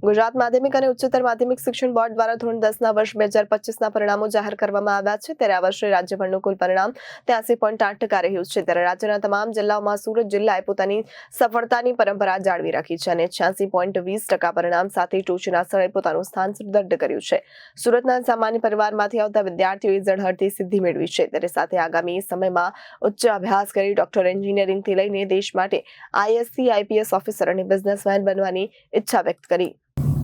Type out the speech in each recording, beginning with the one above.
ગુજરાત માધ્યમિક અને ઉચ્ચતર માધ્યમિક શિક્ષણ બોર્ડ દ્વારા ધોરણ 10ના વર્ષ 2025ના પરિણામો જાહેર કરવામાં આવ્યા છે। ત્યારે આ વર્ષે રાજ્યભરનું કુલ પરિણામ 83.8% રહ્યું છે। ત્યારે રાજ્યના તમામ જિલ્લાઓમાં સુરત જિલ્લાએ પોતાની સફળતાની પરંપરા જાળવી રાખી છે અને 86.20% પરિણામ સાથે ટોચના સ્થળે પોતાનું સ્થાન સુદૃઢ કર્યું છે। સુરતના સામાન્ય પરિવારમાંથી આવતા વિદ્યાર્થીઓએ ઝળહળતી સિદ્ધિ મેળવી છે। ત્યારે સાથે આગામી સમયમાં ઉચ્ચ અભ્યાસ કરી ડોક્ટર, એન્જિનિયરિંગથી લઈને દેશ માટે આઈએએસ, આઈપીએસ ઓફિસર અને બિઝનેસમેન બનવાની ઈચ્છા વ્યક્ત કરી।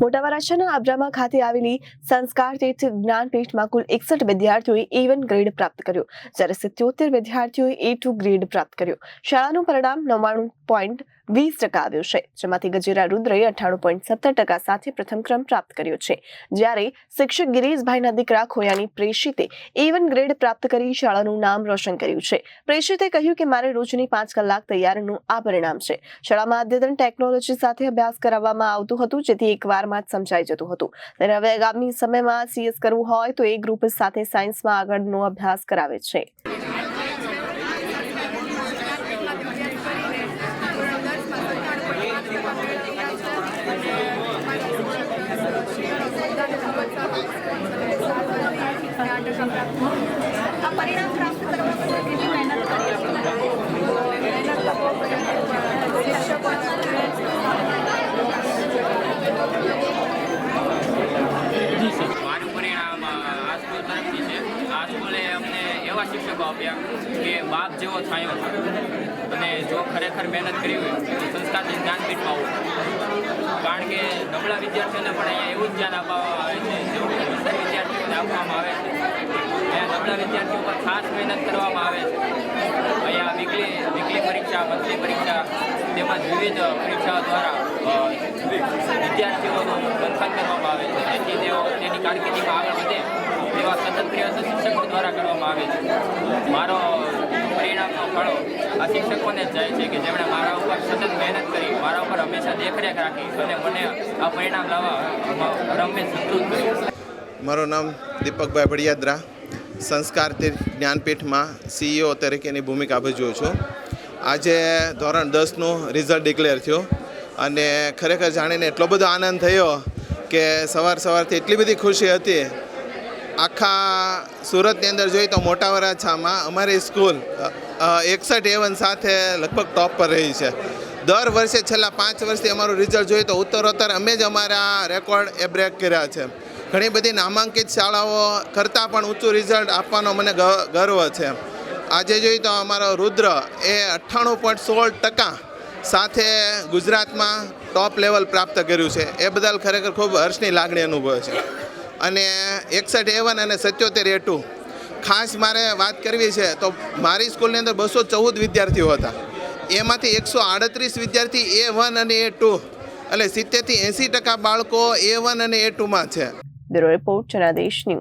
મોટા વરાછાના આબ્રામા ખાતે આવેલી સંસ્કાર તીર્થ જ્ઞાનપીઠમાં કુલ 61 વિદ્યાર્થીઓએ A1 ગ્રેડ પ્રાપ્ત કર્યો, જ્યારે 77 વિદ્યાર્થીઓએ A2 ગ્રેડ પ્રાપ્ત કર્યો। શાળાનું પરિણામ 99.20% આવ્યું છે, જેમાંથી ગજેરા રુદ્રએ 98.70% સાથે પ્રથમ ક્રમ પ્રાપ્ત કર્યો છે, જ્યારે શિક્ષક ગિરીશભાઈના દીકરા ખોયાની પ્રેષિતે A1 ગ્રેડ પ્રાપ્ત કરી શાળાનું નામ રોશન કર્યું છે। પ્રેષિતે કહ્યું કે મારે રોજની 5 કલાક તૈયારીનું આ પરિણામ છે। શાળામાં અદ્યતન ટેકનોલોજી સાથે અભ્યાસ કરાવવામાં આવતું હતું, જેથી એકવારમાં જ સમજાઈ જતું હતું। ત્યારે હવે આગામી સમયમાં CS કરવું હોય તો એ ગ્રુપ સાથે સાયન્સમાં આગળનો અભ્યાસ કરાવે છે। પરિણામ પ્રાપ્ત કરવા માટે કેટલી મહેનત કરી મારું પરિણામ આ સ્કૂલ તરફથી છે। આ સ્કૂલે અમને એવા શિક્ષકો આપ્યા કે બાપ જેવો છાંયો છે અને જો ખરેખર મહેનત કરી હોય તો સંસ્કારથી જ્ઞાનપીઠમાં આવું, કારણ કે નબળા વિદ્યાર્થીઓને પણ અહીંયા એવું જ ધ્યાન આપવામાં આવે છે જેવું હોશિયાર વિદ્યાર્થીઓને આપવામાં આવે છે। અહીંયા નબળા વિદ્યાર્થીઓ પર ખાસ મહેનત કરવામાં આવે છે। અહીંયા વીકલી પરીક્ષા, મંથલી પરીક્ષા તેમજ વિવિધ પરીક્ષાઓ દ્વારા વિદ્યાર્થીઓનું મંથન કરવામાં આવે છે, જેથી તેઓ તેની કારકિર્દીમાં આગળ વધે તેવા સતત પ્રયત્નો શિક્ષકો દ્વારા કરવામાં આવે છે। મારો પરિણામનો ફળો આ શિક્ષકોને જ જાય છે કે જેમણે મારા ઉપર સતત મહેનત કરી, મારા ઉપર હંમેશા દેખરેખ રાખી અને મને આ પરિણામ લાવવા હંમેશ સંતૃપ્ત કર્યું। મારું નામ દીપકભાઈ ભડિયાદરા, સંસ્કાર તીર્થ જ્ઞાનપીઠમાં CEO તરીકેની ભૂમિકા ભજવું છું। આજે ધોરણ 10નું રિઝલ્ટ ડિક્લેર થયું અને ખરેખર જાણીને એટલો બધો આનંદ થયો કે સવારથી એટલી બધી ખુશી હતી। આખા સુરતની અંદર જોઈએ તો મોટા વરાછામાં અમારી સ્કૂલ 61 A1 સાથે લગભગ ટોપ પર રહી છે। દર વર્ષે છેલ્લા 5 વર્ષથી અમારું રિઝલ્ટ જોઈએ તો ઉત્તરોત્તર અમે જ અમારા રેકોર્ડ એ બ્રેક કર્યા છે। ઘણી બધી નામાંકિત શાળાઓ કરતાં પણ ઊંચું રિઝલ્ટ આપવાનો મને ગર્વ છે। આજે જોઈએ તો અમારો રુદ્ર એ 98.16% સાથે ગુજરાતમાં ટોપ લેવલ પ્રાપ્ત કર્યું છે। એ બદલ ખરેખર ખૂબ હર્ષની લાગણી અનુભવે છે। અને 61 A1 અને 77 A2 ખાસ મારે વાત કરવી છે તો મારી સ્કૂલની અંદર 214 વિદ્યાર્થીઓ હતા, એમાંથી 138 વિદ્યાર્થી A1 અને A2, એટલે 70 થી 80% બાળકો A1 અને A2માં છે। Bureau report, Janadesh news.